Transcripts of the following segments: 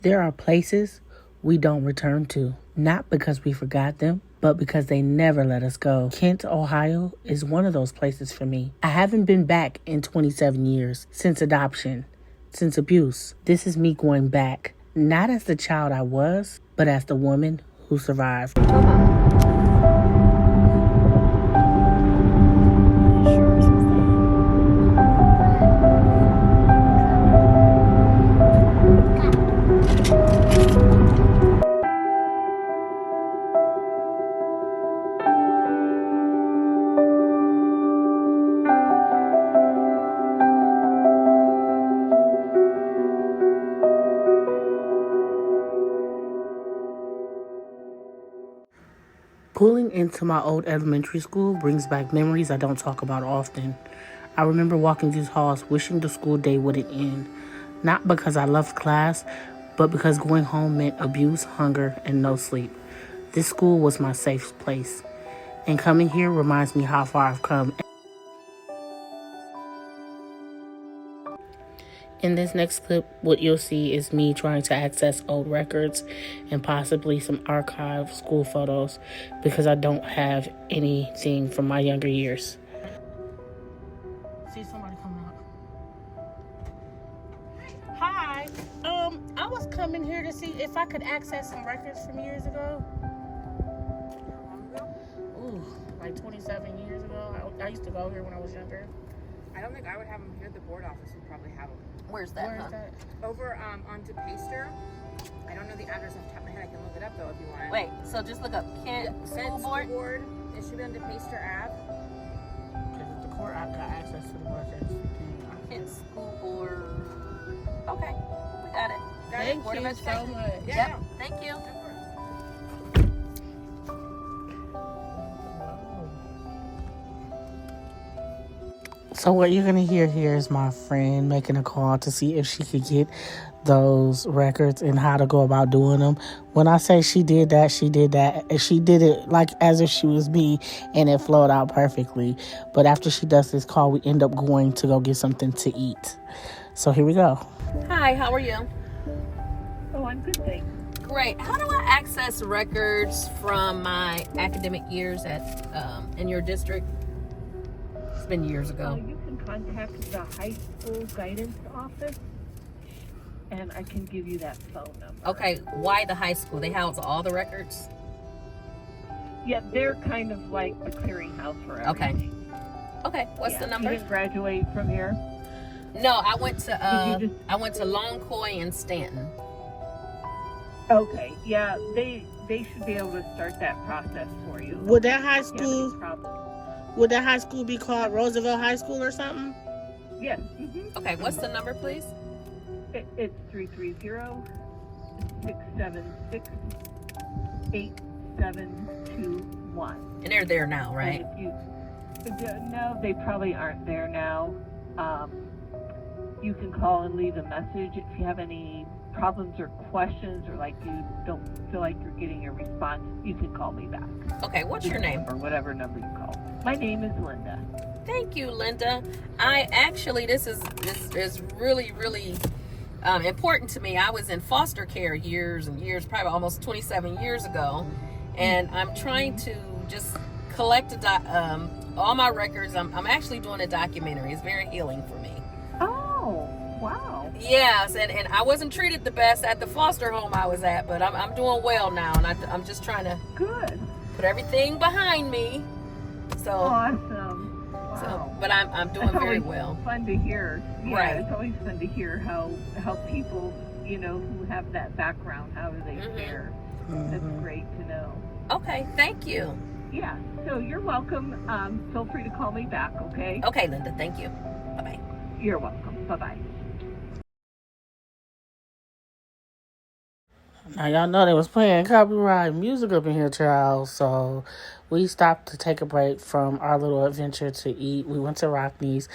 There are places we don't return to, not because we forgot them, but because they never let us go. Kent, Ohio is one of those places for me. I haven't been back in 27 years, since adoption, since abuse. This is me going back, not as the child I was, but as the woman who survived. Pulling into my old elementary school brings back memories I don't talk about often. I remember walking these halls wishing the school day wouldn't end. Not because I loved class, but because going home meant abuse, hunger, and no sleep. This school was my safe place. And coming here reminds me how far I've come. In this next clip, what you'll see is me trying to access old records and possibly some archived school photos because I don't have anything from my younger years. See somebody coming up. Hi. I was coming here to see if I could access some records from years ago. Ooh, like 27 years ago. I used to go here when I was younger. I don't think I would have them here. The board office would probably have them. Where's that? Where is that? Over onto Paster. I don't know the address off the top of my head. I can look it up though if you want. Wait, so just look up Kent School Board. It should be under Paster Ave. Because at the court, I've got access to the records. Kent School Board. Okay, we got it. Thank Board of you Education. so much. Yeah. Yep, thank you. So what you're going to hear here is my friend making a call to see if she could get those records and how to go about doing them. When I say she did that. She did it like as if she was me, and it flowed out perfectly. But after she does this call, we end up going to go get something to eat. So here we go. Hi, how are you? Oh, I'm good, thanks. Great. How do I access records from my academic years at in your district? It's been years ago. You can contact the high school guidance office, and I can give you that phone number. Okay, why the high school? They house all the records? Yeah, they're kind of like the clearinghouse for everything. Okay, what's the number? You didn't graduate from here? No, I went to Did you just- I went to Loncoy and Stanton. Okay, yeah, they should be able to start that process for you. Would that high If you have school any problems. would that high school be called Roosevelt High School or something? Yes. Okay, what's the number, please? It's 330-676-8721. And they're there now, right? No, they probably aren't there now. You can call and leave a message if you have any problems or questions, or like you don't feel like you're getting a response. You can call me back. Okay, what's your name? Or whatever number you call. My name is Linda. Thank you, Linda. I actually, this is really, really important to me. I was in foster care years and years, probably almost 27 years ago, and I'm trying to just collect all my records. I'm actually doing a documentary. It's very healing for me. Oh, wow. Yes, and I wasn't treated the best at the foster home I was at, but I'm doing well now, and I'm just trying to Good. put everything behind me. So, Awesome. Wow. but I'm doing That's very always well. fun to hear. Yeah, Right. It's always fun to hear how people, who have that background, how do they fare. That's great to know. Okay, thank you. Yeah, so you're welcome. Feel free to call me back, okay? Okay, Linda, thank you. Bye-bye. You're welcome. Bye-bye. Now y'all know they was playing copyright music up in here, child. So we stopped to take a break from our little adventure to eat. We went to Rockneys.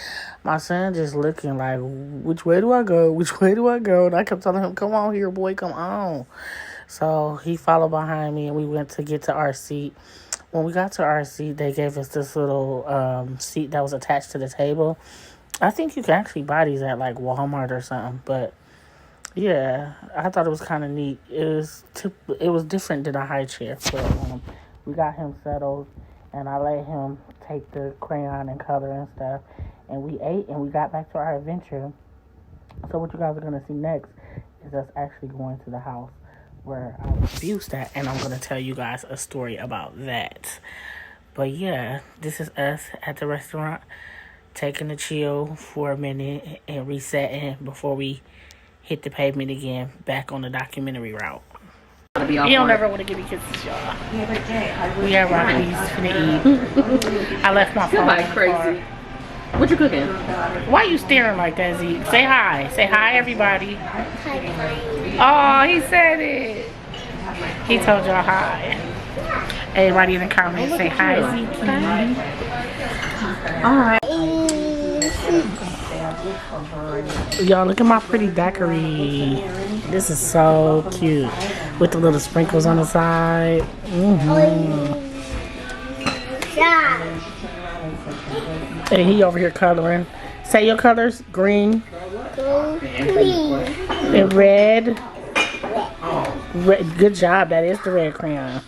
My son just looking like, which way do I go? Which way do I go? And I kept telling him, come on here, boy, come on. So he followed behind me, and we went to get to our seat. When we got to our seat, they gave us this little seat that was attached to the table. I think you can actually buy these at like Walmart or something, but Yeah, I thought it was kind of neat. It was different than a high chair, but we got him settled, and I let him take the crayon and color and stuff, and we ate and we got back to our adventure. So what you guys are gonna see next is us actually going to the house where I was abused at, and I'm gonna tell you guys a story about that. But yeah, this is us at the restaurant taking a chill for a minute and resetting before we hit the pavement again, back on the documentary route. You don't ever want to give me kisses, y'all. Yeah, but Jay, We got Rockies finna eat. I left my phone. Somebody crazy. What you cooking? Why you staring like that, Zeke? Say hi. Say hi, everybody. Oh, he said it. He told y'all hi. Everybody in the comments say hi, Zeke. All right. Y'all, look at my pretty daiquiri. This is so cute. With the little sprinkles on the side. And he over here coloring. Say your colors. Green. And red. Good job. That is the red crayon.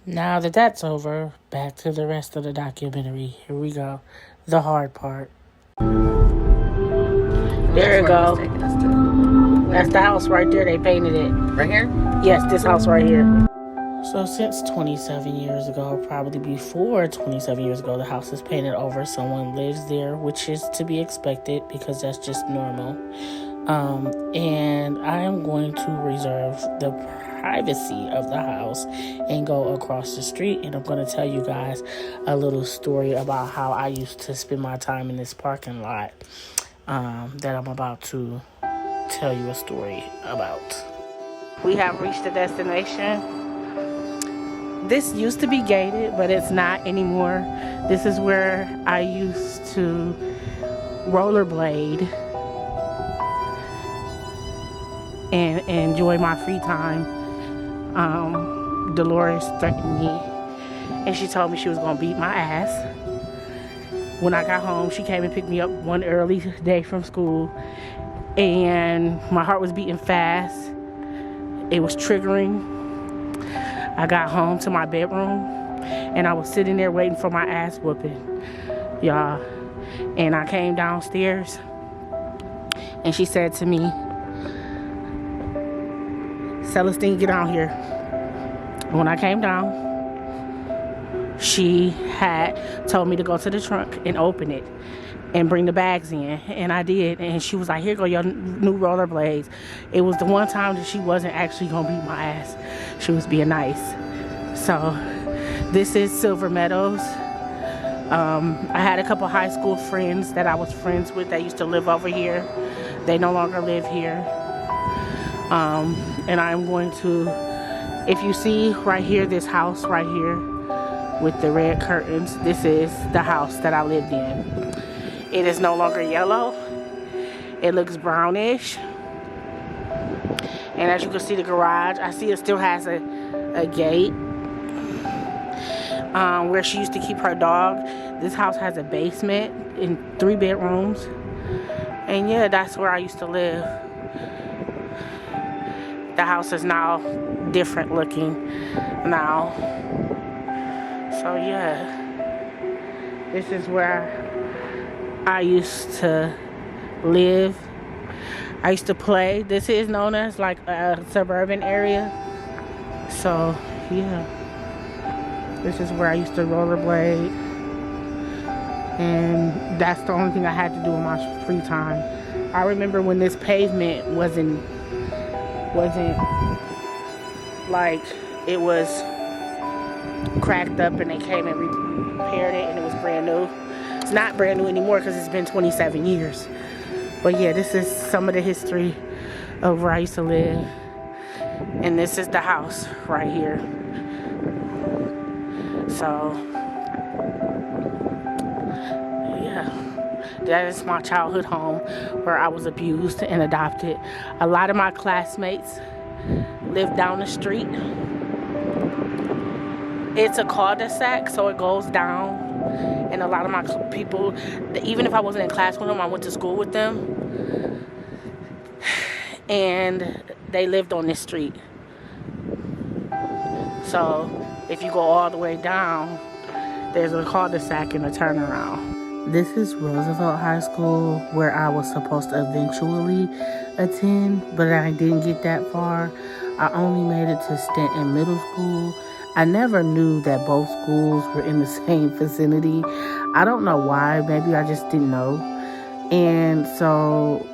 Now that that's over, back to the rest of the documentary. Here we go. The hard part. There you go. That's the house right there. They painted it. Right here? Yes, this house right here. So since 27 years ago, probably before 27 years ago, the house is painted over. Someone lives there, which is to be expected because that's just normal. And I am going to reserve the privacy of the house and go across the street, and I'm going to tell you guys a little story about how I used to spend my time in this parking lot that I'm about to tell you a story about. We have reached the destination. This used to be gated, but it's not anymore. This is where I used to rollerblade and enjoy my free time. Dolores threatened me, and she told me she was gonna beat my ass. When I got home, she came and picked me up one early day from school, and my heart was beating fast. It was triggering. I got home to my bedroom, and I was sitting there waiting for my ass whooping, y'all. And I came downstairs, and she said to me, Celestine, get down here. When I came down, she had told me to go to the trunk and open it and bring the bags in, and I did. And she was like, here go your new rollerblades. It was the one time that she wasn't actually gonna beat my ass. She was being nice. So this is Silver Meadows. I had a couple high school friends that I was friends with that used to live over here. They no longer live here. And I'm going to, if you see right here, this house right here with the red curtains, this is the house that I lived in. It is no longer yellow. It looks brownish. And as you can see, the garage, I see it still has a gate where she used to keep her dog. This house has a basement and 3 bedrooms. And yeah, that's where I used to live. The house is now different looking now. So yeah, this is where I used to live. I used to play. This is known as like a suburban area. So yeah, this is where I used to rollerblade. And that's the only thing I had to do in my free time. I remember when this pavement wasn't like, it was cracked up and they came and repaired it and it was brand new. It's not brand new anymore because it's been 27 years. But yeah, this is some of the history of where I used to live. And this is the house right here. So yeah, that is my childhood home where I was abused and adopted. A lot of my classmates live down the street. It's a cul-de-sac, so it goes down. And a lot of my people, even if I wasn't in class with them, I went to school with them. and they lived on this street. So if you go all the way down, there's a cul-de-sac and a turnaround. This is Roosevelt High School, where I was supposed to eventually attend, but I didn't get that far. I only made it to Stanton Middle School. I never knew that both schools were in the same vicinity. I don't know why. Maybe I just didn't know. And so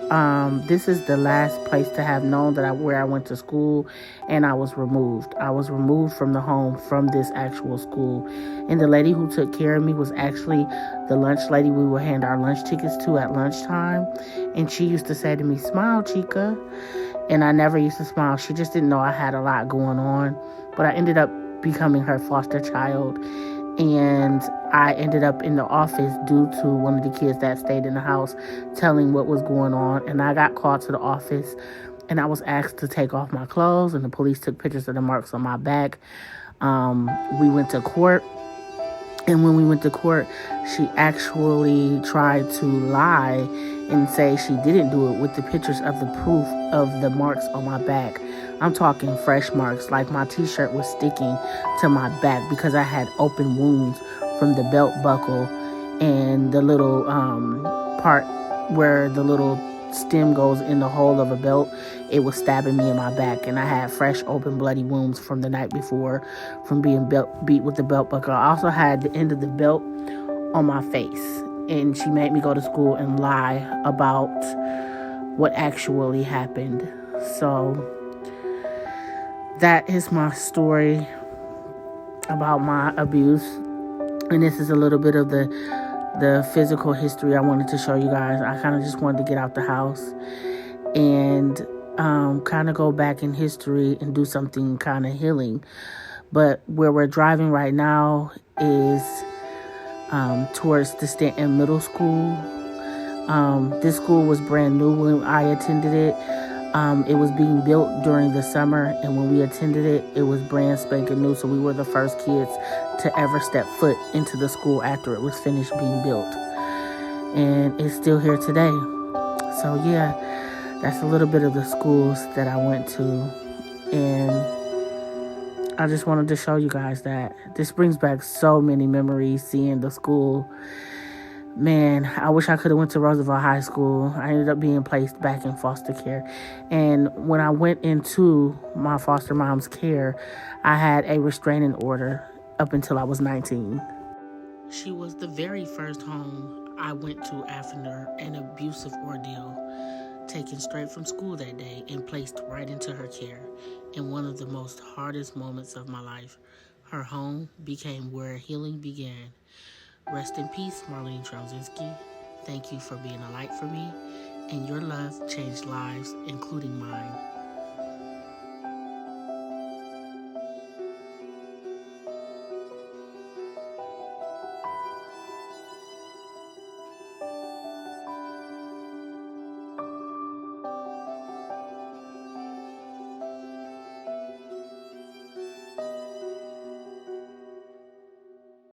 this is the last place to have known that where I went to school, and I was removed. I was removed from the home from this actual school. And the lady who took care of me was actually the lunch lady we would hand our lunch tickets to at lunchtime. And she used to say to me, "Smile, Chica." And I never used to smile. She just didn't know I had a lot going on. But I ended up becoming her foster child. And I ended up in the office due to one of the kids that stayed in the house telling what was going on. And I got called to the office, and I was asked to take off my clothes, and the police took pictures of the marks on my back. We went to court. And when we went to court, she actually tried to lie and say she didn't do it with the pictures of the proof of the marks on my back. I'm talking fresh marks, like my t-shirt was sticking to my back because I had open wounds from the belt buckle and the little part where the little stem goes in the hole of a belt. It was stabbing me in my back, and I had fresh open bloody wounds from the night before from being beat with the belt buckle. I also had the end of the belt on my face, and she made me go to school and lie about what actually happened. So that is my story about my abuse, and this is a little bit of the physical history I wanted to show you guys. I kind of just wanted to get out the house and kind of go back in history and do something kind of healing. But where we're driving right now is towards the Stanton Middle School. This school was brand new when I attended it. It was being built during the summer, and when we attended it, it was brand spanking new. So we were the first kids to ever step foot into the school after it was finished being built. And it's still here today. So yeah, that's a little bit of the schools that I went to. And I just wanted to show you guys that this brings back so many memories, seeing the school. Man, I wish I could have went to Roosevelt High School. I ended up being placed back in foster care. And when I went into my foster mom's care, I had a restraining order up until I was 19. She was the very first home I went to after an abusive ordeal, taken straight from school that day and placed right into her care. In one of the most hardest moments of my life, her home became where healing began. Rest in peace, Marlene Trozinski. Thank you for being a light for me, and your love changed lives, including mine.